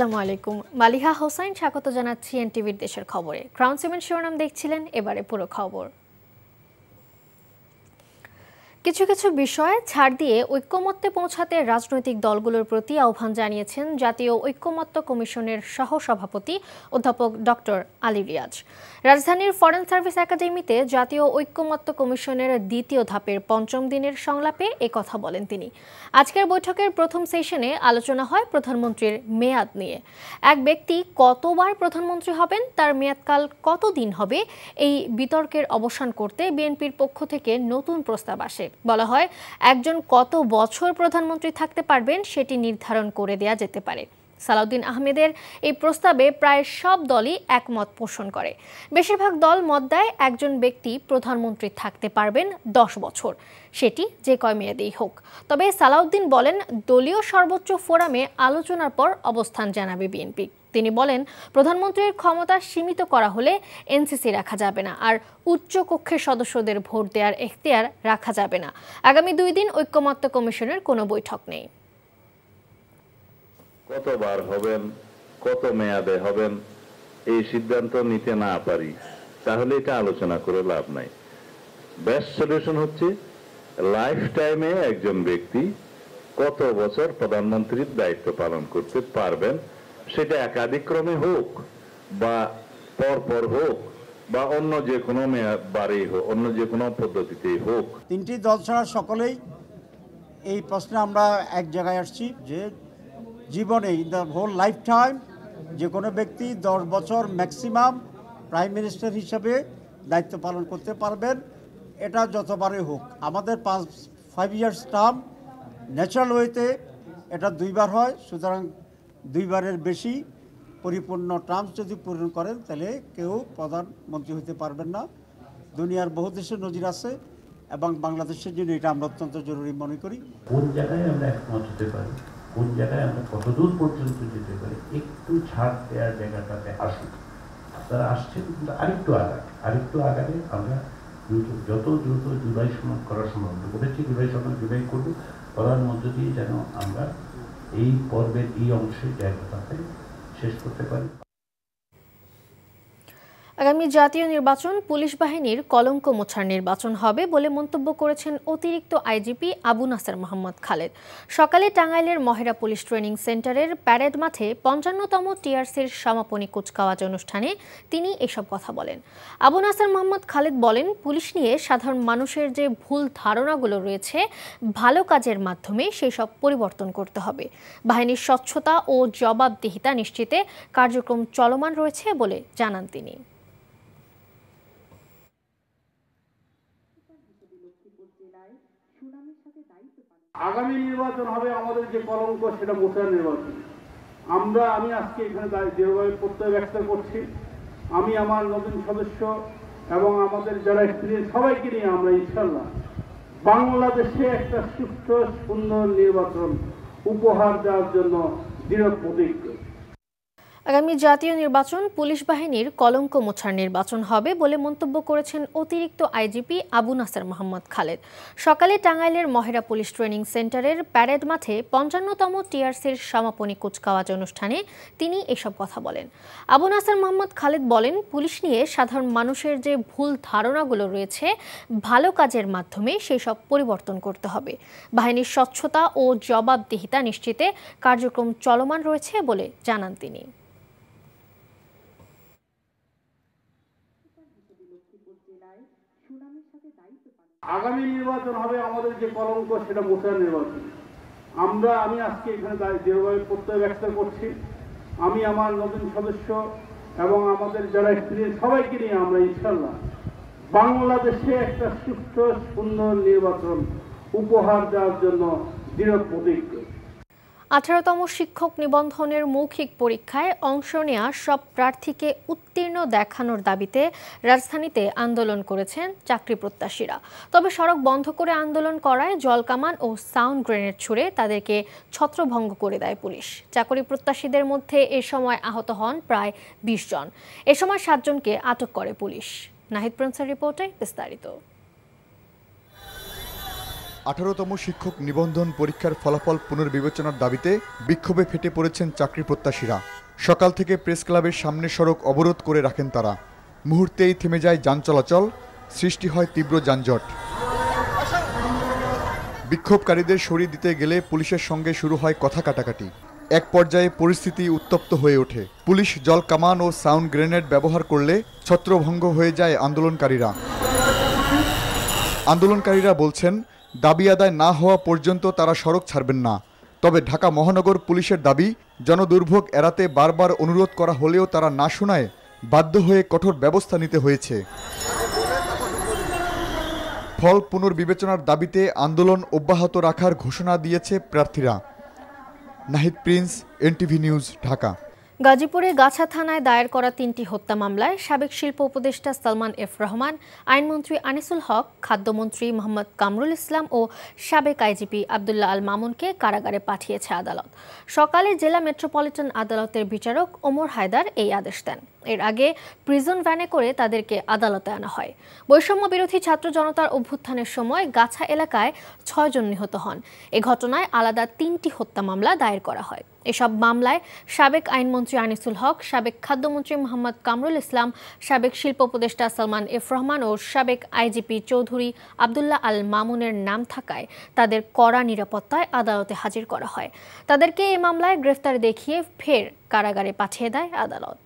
আসসালামু আলাইকুম। মালিহা হোসাইন স্বাগত জানাচ্ছি এনটিভির দেশের খবরে। ক্রাউন 7 শিরোনাম দেখছিলেন, এবারে পুরো খবর। কিছু কিছু বিষয়ে ছাড় দিয়ে ঐক্যমত্যে পৌঁছাতে রাজনৈতিক দলগুলোর প্রতি আহ্বান জানিয়েছেন জাতীয় ঐক্যমত্য কমিশনের সহসভাপতি অধ্যাপক ডক্টর আলী রিয়াজ। রাজধানীর ফরেন সার্ভিস একাডেমিতে জাতীয় ঐক্যমত্য কমিশনের দ্বিতীয় ধাপের পঞ্চম দিনের সংলাপে একথা বলেন তিনি। আজকের বৈঠকের প্রথম সেশনে আলোচনা হয় প্রধানমন্ত্রীর মেয়াদ নিয়ে। এক ব্যক্তি কতবার প্রধানমন্ত্রী হবেন, তার মেয়াদকাল কতদিন হবে, এই বিতর্কের অবসান করতে বিএনপির পক্ষ থেকে নতুন প্রস্তাব আসে। বলা হয়, একজন কত বছর প্রধানমন্ত্রী থাকতে পারবেন সেটি নির্ধারণ করে দেয়া যেতে পারে। সালাউদ্দিন আহমেদের এই প্রস্তাবে প্রায় সব দলই একমত পোষণ করে। বেশিরভাগ দল মত দেয় একজন ব্যক্তি প্রধানমন্ত্রী থাকতে পারবেন 10 বছর, সেটি যে কয় মেয়াদেই হোক। তবে সালাউদ্দিন বলেন, দলীয় সর্বোচ্চ ফোরামে আলোচনার পর অবস্থান জানাবে বিএনপি। তিনি বলেন, প্রধানমন্ত্রীর ক্ষমতা সীমিত করা হলে এনসিসি রাখা যাবে না, আর উচ্চ কক্ষের সদস্যদের ভোট দেওয়ার এখতিয়ার রাখা যাবে না। আগামী 2 দিন ঐক্যমত্য কমিশনের কোনো বৈঠক নেই। কতবার হবেন, কত মেয়াদে হবেন, এই সিদ্ধান্ত নিতে না পারি, তাহলে এটা আলোচনা করে লাভ নাই। বেস্ট সলিউশন হচ্ছে লাইফ টাইমে একজন ব্যক্তি কত বছর প্রধানমন্ত্রীর দায়িত্ব পালন করতে পারবেন, সেটা একাধিক্রমে হোক বা পরপর হোক বা অন্য যে কোনো বারেই হোক, অন্য যে কোনো পদ্ধতিতেই হোক। তিনটি দল ছাড়া সকলেই এই প্রশ্নে আমরা এক জায়গায় আসছি যে জীবনে in the whole life time যে কোনো ব্যক্তি 10 বছর ম্যাক্সিমাম প্রাইম মিনিস্টার হিসাবে দায়িত্ব পালন করতে পারবেন, এটা যতবারই হোক। আমাদের 5 ইয়ার্স টার্ম ন্যাচারাল ওয়েতে এটা 2 বার হয়, সুতরাং 2 বারের বেশি পরিপূর্ণ টার্মস যদি পূরণ করেন তাহলে কেউ প্রধানমন্ত্রী হতে পারবেন না। দুনিয়ার বহু দেশে নজির আছে এবং বাংলাদেশের জন্য এটা আমরা অত্যন্ত জরুরি মনে করি। কোন জায়গায় আমরা একমত হতে পারি, কোন জায়গায় আমরা কতদূর পর্যন্ত যেতে পারি, একটু ছাড় দেওয়ার জায়গাটাতে আসুন। তারা আসছেন, কিন্তু আরেকটু আগালে আমরা যত দ্রুত জুলাই সনদ করা সম্ভব করেছি, জুলাই করব, করার মধ্য দিয়ে যেন আমরা এই পর্বের এই অংশের জায়গাটাতে শেষ করতে পারি। আগামী জাতীয় নির্বাচন পুলিশ বাহিনীর কলঙ্ক মোছার নির্বাচন হবে বলে মন্তব্য করেছেন অতিরিক্ত আইজিপি আবু নাসের মোহাম্মদ খালেদ। সকালে টাঙ্গাইলের মহেরা পুলিশ ট্রেনিং সেন্টারের প্যারেড মাঠে 55তম টিআরসির সমাপনী কুচকাওয়াজ অনুষ্ঠানে তিনি এসব কথা বলেন। আবু নাসের মোহাম্মদ খালেদ বলেন, পুলিশ নিয়ে সাধারণ মানুষের যে ভুল ধারণাগুলো রয়েছে, ভালো কাজের মাধ্যমে সেই সব পরিবর্তন করতে হবে। বাহিনীর স্বচ্ছতা ও জবাবদিহিতা নিশ্চিতে কার্যক্রম চলমান রয়েছে বলে জানান তিনি। আগামী নির্বাচন হবে আমাদের যে কলঙ্ক, সেটা মোছার নির্বাচন। আমি আজকে এখানে দৃঢ়ভাবে প্রত্যয় ব্যক্ত করছি, আমি আমার নতুন সদস্য এবং আমাদের যারা এক্সপিরিয়েন্স সবাইকে নিয়ে আমরা ইনশাল্লাহ বাংলাদেশে একটা সুস্থ সুন্দর নির্বাচন উপহার দেওয়ার জন্য দৃঢ় প্রতিজ্ঞ। আগামী জাতীয় নির্বাচন পুলিশ বাহিনীর কলঙ্ক মোছার নির্বাচন হবে বলে মন্তব্য করেছেন অতিরিক্ত আইজিপি আবু নাসের মোহাম্মদ খালেদ। সকালে টাঙ্গাইলের মহেরা পুলিশ ট্রেনিং সেন্টারের প্যারেড মাঠে 55তম টিআরসির সমাপনী কুচকাওয়াজ অনুষ্ঠানে তিনি এসব কথা বলেন। আবু নাসের মোহাম্মদ খালেদ বলেন, পুলিশ নিয়ে সাধারণ মানুষের যে ভুল ধারণাগুলো রয়েছে, ভালো কাজের মাধ্যমে সেই সব পরিবর্তন করতে হবে। বাহিনীর স্বচ্ছতা ও জবাবদিহিতা নিশ্চিতে কার্যক্রম চলমান রয়েছে বলে জানান তিনি। আগামী নির্বাচন হবে আমাদের যে কলঙ্ক, সেটা মোছার নির্বাচন। আমি আজকে এখানে দৃঢ়ভাবে প্রত্যয় ব্যক্ত করছি, আমি আমার নতুন সদস্য এবং আমাদের যারা এক্সপিরিয়েন্স সবাইকে নিয়ে আমরা ইনশাল্লাহ বাংলাদেশে একটা সুস্থ সুন্দর নির্বাচন উপহার দেওয়ার জন্য দৃঢ় প্রতিজ্ঞ। 18তম শিক্ষক নিবন্ধনের মৌখিক পরীক্ষায় অংশ নেওয়া সব প্রার্থীকে উত্তীর্ণ দেখানোর দাবিতে রাজধানীতে আন্দোলন করেছেন চাকরি প্রত্যাশীরা। তবে সড়ক বন্ধ করে আন্দোলন করায় জলকামান ও সাউন্ড গ্রেনেড ছুড়ে তাদেরকে ছত্রভঙ্গ করে দেয় পুলিশ। চাকরি প্রত্যাশীদের মধ্যে এ সময় আহত হন প্রায় 20 জন। এ সময় 7 জনকে আটক করে পুলিশ। নাহিদ প্রিন্সের রিপোর্টে বিস্তারিত। 18তম শিক্ষক নিবন্ধন পরীক্ষার ফলাফল পুনর্বিবেচনার দাবিতে বিক্ষোভে ফেটে পড়েছেন চাকরি প্রত্যাশীরা। সকাল থেকে প্রেস ক্লাবের সামনে সড়ক অবরোধ করে রাখেন তারা। মুহূর্তেই থেমে যায় যান চলাচল, সৃষ্টি হয় তীব্র যানজট। বিক্ষোভকারীদের সরিয়ে দিতে গেলে পুলিশের সঙ্গে শুরু হয় কথা কাটাকাটি। এক পর্যায়ে পরিস্থিতি উত্তপ্ত হয়ে ওঠে। পুলিশ জল কামান ও সাউন্ড গ্রেনেড ব্যবহার করলে ছত্রভঙ্গ হয়ে যায় আন্দোলনকারীরা। আন্দোলনকারীরা বলছেন, দাবি আদায় না হওয়া পর্যন্ত তারা সড়ক ছাড়বেন না। তবে ঢাকা মহানগর পুলিশের দাবি, জনদুর্ভোগ এড়াতে বারবার অনুরোধ করা হলেও তারা না শোনায় বাধ্য হয়ে কঠোর ব্যবস্থা নিতে হয়েছে। ফল পুনর্বিবেচনার দাবিতে আন্দোলন অব্যাহত রাখার ঘোষণা দিয়েছে প্রার্থীরা। Nahid Prince, NTV news, Dhaka. গাজীপুরে গাছা থানায় দায়ের করা 3টি হত্যা মামলায় সাবেক শিল্প উপদেষ্টা সালমান এফ রহমান, আইনমন্ত্রী আনিসুল হক, খাদ্যমন্ত্রী মোহাম্মদ কামরুল ইসলাম ও সাবেক আইজিপি আব্দুল্লাহ আল মামুনকে কারাগারে পাঠিয়েছে আদালত। সকালে জেলা মেট্রোপলিটন আদালতের বিচারক ওমর হায়দার এই আদেশ দেন। এর আগে প্রিজন ভ্যানে করে তাদেরকে আদালতে আনা হয়। বৈষম্য বিরোধী ছাত্র জনতার অভ্যুত্থানের সময় গাছা এলাকায় 6 জন নিহত হন। এ ঘটনায় আলাদা 3টি হত্যা মামলা দায়ের করা হয়। এসব মামলায় সাবেক আইনমন্ত্রী আনিসুল হক, সাবেক খাদ্যমন্ত্রী মোহাম্মদ কামরুল ইসলাম, সাবেক শিল্প উপদেষ্টা সালমান এফ রহমান ও সাবেক আইজিপি চৌধুরী আব্দুল্লাহ আল মামুনের নাম থাকায় তাদের কড়া নিরাপত্তায় আদালতে হাজির করা হয়। তাদেরকে এই মামলায় গ্রেফতার দেখিয়ে ফের কারাগারে পাঠিয়ে দেয় আদালত।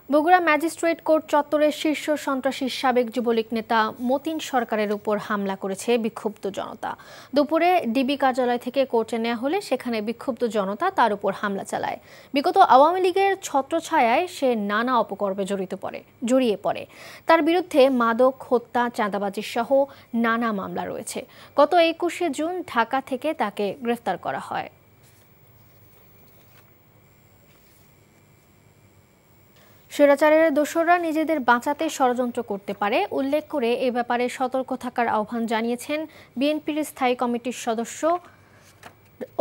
বগুড়া ম্যাজিস্ট্রেট কোর্ট চত্বরে শীর্ষ সন্ত্রাসী সাবেক যুবলীগ নেতা মতিন সরকারের উপর হামলা করেছে বিক্ষুব্ধ জনতা। দুপুরে ডিবি কার্যালয় থেকে কোর্টে নেওয়া হলে সেখানে বিক্ষুব্ধ জনতা তার উপর হামলা চালায়। বিগত আওয়ামী লীগের ছত্রছায়ায় সে নানা অপকর্মে জড়িয়ে পড়ে। তার বিরুদ্ধে মাদক, হত্যা, চাঁদাবাজি সহ নানা মামলা রয়েছে। গত 21শে জুন ঢাকা থেকে তাকে গ্রেফতার করা হয়। স্বৈরাচারের দোসররা নিজেদের বাঁচাতে ষড়যন্ত্র করতে পারে উল্লেখ করে এ ব্যাপারে সতর্ক থাকার আহ্বান জানিয়েছেন বিএনপির স্থায়ী কমিটির সদস্য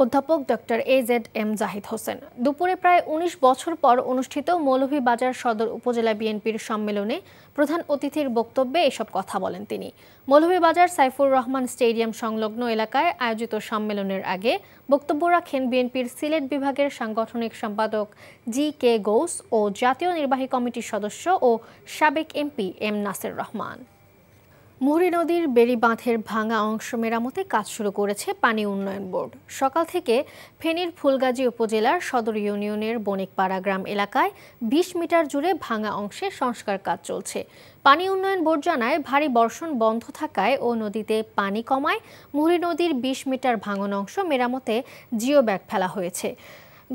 অধ্যাপক ডক্টর AZM জাহিদ হোসেন। দুপুরে প্রায় 19 বছর পর অনুষ্ঠিত মৌলভীবাজার সদর উপজেলা বিএনপির সম্মেলনে প্রধান অতিথির বক্তব্যে এসব কথা বলেন তিনি। মৌলভীবাজার সাইফুর রহমান স্টেডিয়াম সংলগ্ন এলাকায় আয়োজিত সম্মেলনের আগে বক্তব্য রাখেন বিএনপির সিলেট বিভাগের সাংগঠনিক সম্পাদক GK গৌস ও জাতীয় নির্বাহী কমিটির সদস্য ও সাবেক এমপি M নাসির রহমান। মুহুরী নদীর বেড়ি বাঁধের ভাঙা অংশ মেরামতে কাজ শুরু করেছে পানি উন্নয়ন বোর্ড। সকাল থেকে ফেনীর ফুলগাজী উপজেলার সদর ইউনিয়নের বণিকপাড়া গ্রাম এলাকায় 20 মিটার জুড়ে ভাঙা অংশে সংস্কার কাজ চলছে। পানি উন্নয়ন বোর্ড জানায়, ভারী বর্ষণ বন্ধ থাকায় ও নদীতে পানি কমায় মুহুরী নদীর 20 মিটার ভাঙন অংশ মেরামতে জিও ব্যাগ ফেলা হয়েছে।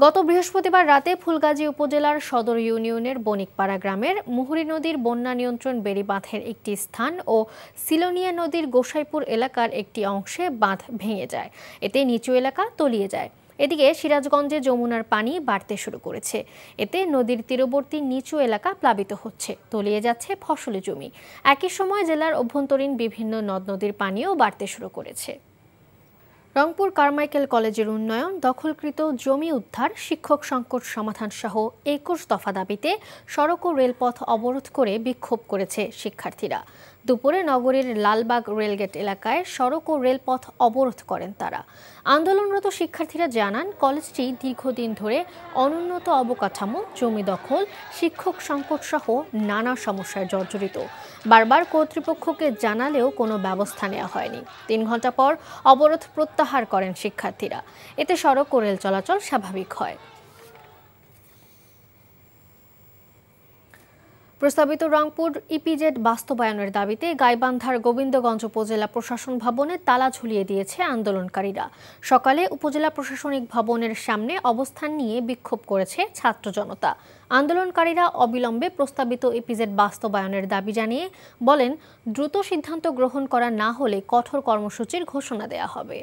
গত বৃহস্পতিবার রাতে ফুলগাজী উপজেলার সদর ইউনিয়নের বণিকপাড়া গ্রামের মুহুরী নদীর বন্যা নিয়ন্ত্রণ বেড়ি বাঁধের একটি স্থান ও সিলোনিয়া নদীর গোসাইপুর এলাকার একটি অংশে বাঁধ ভেঙে যায়। এতে নিচু এলাকা তলিয়ে যায়। এদিকে সিরাজগঞ্জে যমুনার পানি বাড়তে শুরু করেছে। এতে নদীর তীরবর্তী নিচু এলাকা প্লাবিত হচ্ছে, তলিয়ে যাচ্ছে ফসলি জমি। একই সময় জেলার অভ্যন্তরীণ বিভিন্ন নদ নদীর পানিও বাড়তে শুরু করেছে। রংপুর কারমাইকেল কলেজের উন্নয়ন, দখলকৃত জমি উদ্ধার, শিক্ষক সংকট সমাধান সহ 21 দফা দাবিতে সড়ক ও রেলপথ অবরোধ করে বিক্ষোভ করেছে শিক্ষার্থীরা। দুপুরে নগরীর লালবাগ রেলগেট এলাকায় সড়ক ও রেলপথ অবরোধ করেন তারা। আন্দোলনরত শিক্ষার্থীরা জানান, কলেজটি দীর্ঘদিন ধরে অনুন্নত অবকাঠামো, জমি দখল, শিক্ষক সংকট সহ নানা সমস্যায় জর্জরিত। বারবার কর্তৃপক্ষকে জানালেও কোনো ব্যবস্থা নেওয়া হয়নি। 3 ঘন্টা পর অবরোধ প্রত্যাহার করেন শিক্ষার্থীরা। এতে সড়ক ও রেল চলাচল স্বাভাবিক হয়। প্রস্তাবিত রংপুর ইপিজেড বাস্তবায়নের দাবিতে গাইবান্ধার গোবিন্দগঞ্জ উপজেলা প্রশাসন ভবনে তালা ঝুলিয়ে দিয়েছে আন্দোলনকারীরা। সকালে উপজেলা প্রশাসনিক ভবনের সামনে অবস্থান নিয়ে বিক্ষোভ করেছে ছাত্র জনতা। আন্দোলনকারীরা অবিলম্বে প্রস্তাবিত ইপিজেড বাস্তবায়নের দাবি জানিয়ে বলেন, দ্রুত সিদ্ধান্ত গ্রহণ করা না হলে কঠোর কর্মসূচির ঘোষণা দেওয়া হবে।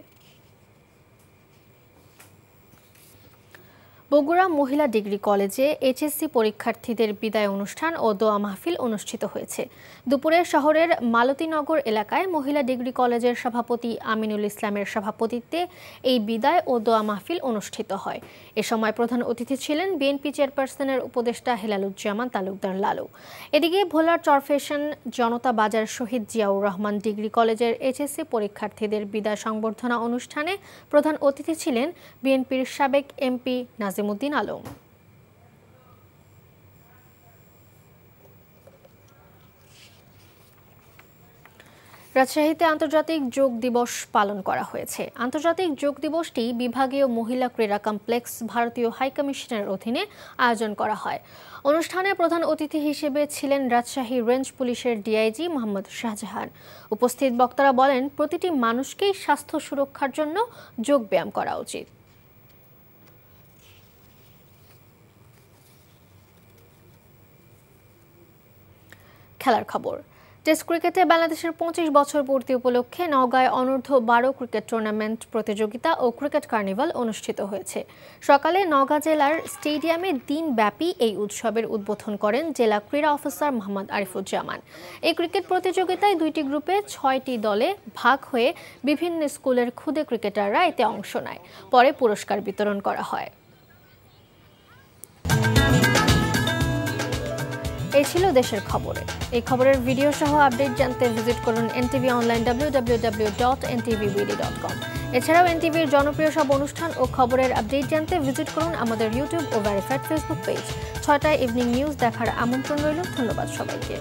বগুড়া মহিলা ডিগ্রি কলেজে এইচএসসি পরীক্ষার্থীদের বিদায় অনুষ্ঠান ও দোয়া মাহফিল অনুষ্ঠিত হয়েছে। দুপুরে শহরের মালতীনগর এলাকায় মহিলা ডিগ্রি কলেজের সভাপতি আমিনুল ইসলামের সভাপতিত্বে এই বিদায় ও দোয়া মাহফিল অনুষ্ঠিত হয়। এ সময় প্রধান অতিথি ছিলেন বিএনপি চেয়ারপারসনের উপদেষ্টা হেলালুজ্জামান তালুকদার লালু। এদিকে ভোলার চরফ্যাশন জনতা বাজার শহীদ জিয়াউর রহমান ডিগ্রি কলেজের এইচএসসি পরীক্ষার্থীদের বিদায় সংবর্ধনা অনুষ্ঠানে প্রধান অতিথি ছিলেন বিএনপির সাবেক এমপি নাজিমুদ্দিন আলম। রাজশাহীতে আন্তর্জাতিক যোগ দিবস পালন করা হয়েছে। আন্তর্জাতিক যোগ দিবসটি বিভাগীয় মহিলা ক্রীড়া কমপ্লেক্স ভারতীয় হাইকমিশনের অধীনে আয়োজন করা হয়। অনুষ্ঠানে প্রধান অতিথি হিসেবে ছিলেন রাজশাহী রেঞ্জ পুলিশের ডিআইজি মোহাম্মদ শাহজাহান। উপস্থিত বক্তারা বলেন, প্রতিটি মানুষকেই স্বাস্থ্য সুরক্ষার জন্য যোগ ব্যায়াম করা উচিত। খেলার খবর। টেস্ট ক্রিকেটে বাংলাদেশের ২৫ বছর পূর্তি উপলক্ষে নওগাঁয় অনূর্ধ্ব ১২ ক্রিকেট টুর্নামেন্ট প্রতিযোগিতা ও ক্রিকেট কার্নিভাল অনুষ্ঠিত হয়েছে। সকালে নওগাঁ জেলার স্টেডিয়ামে দিনব্যাপী এই উৎসবের উদ্বোধন করেন জেলা ক্রীড়া অফিসার মোহাম্মদ আরিফুজ্জামান। এই ক্রিকেট প্রতিযোগিতায় ২টি গ্রুপে ৬টি দলে ভাগ হয়ে বিভিন্ন স্কুলের ক্ষুদে ক্রিকেটাররা এতে অংশ নেয়। পরে পুরস্কার বিতরণ করা হয়। এই ছিল দেশের খবরে। এই খবরের ভিডিও সহ আপডেট জানতে ভিজিট করুন এনটিভি অনলাইন www.ntvbd.com। এছাড়াও এনটিভির জনপ্রিয় সব অনুষ্ঠান ও খবরের আপডেট জানতে ভিজিট করুন আমাদের ইউটিউব ও ভেরিফাইড ফেসবুক পেজ। ৬টায় ইভিনিং নিউজ দেখার আমন্ত্রণ রইল। ধন্যবাদ সবাইকে।